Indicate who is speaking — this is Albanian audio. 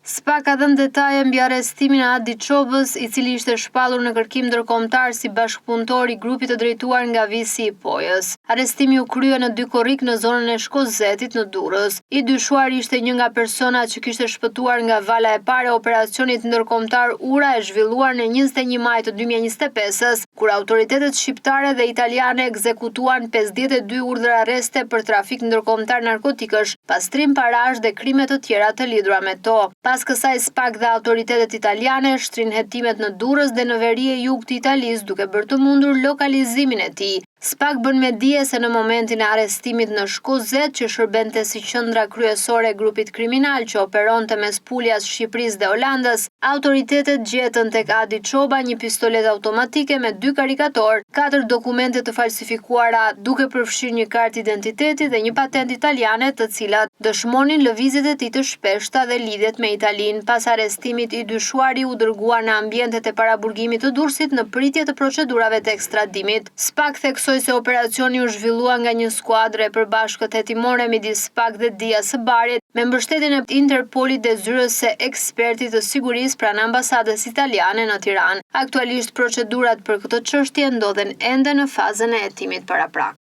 Speaker 1: SPA ka dhënë detaje mbi arrestimin e Adi Çobës, i cili ishte shpallur në kërkim ndërkombëtar si bashkëpunëtor i grupit të drejtuar nga visi i Pojës. Arrestimi u krye në dy korrik në zonën e Shkozetit në Durrës. I dyshuar ishte një nga personat që kishte shpëtuar nga vala e parë e operacionit ndërkombëtar Ura e zhvilluar në 21 maj të 2025-s, kur autoritetet shqiptare dhe italiane ekzekutuan 52 urdhra arreste për trafik ndërkombëtar narkotikësh, pastrim parash dhe krime të tjera të lidhura me to. Pas kësaj SPAK dhe autoritetet italiane shtrin hetimet në Durrës dhe në veri e jug të Italisë duke bërë të mundur lokalizimin e tij. SPAK bën me dije se në momentin e arrestimit në Shkozet, që shërbente si qendra kryesore e grupit kriminal që operonte mes Puljas, Shqipërisë dhe Holandës, autoritetet gjetën tek Adi Çoba një pistolet automatike me 2 karikator, 4 dokumente të falsifikuara duke përfshirë një kartë identiteti dhe një patent italiane, të cilat dëshmonin lëvizjet e tij të shpeshta dhe lidhjet me Italinë. Pas arrestimit, i dyshuari u dërguar në ambientet e paraburgimit të Durrësit në pritje të procedurave të ekstradimit. SPAK theksoi se operacioni u zhvillua nga një skuadre e përbashkët hetimore midis SPAK dhe Dia së Barit, me mbështetjen e Interpolit dhe zyrës së ekspertit të sigurisë pranë ambasadës italiane në Tiranë. Aktualisht procedurat për këtë çështje ndodhen ende në fazën e hetimit paraprak.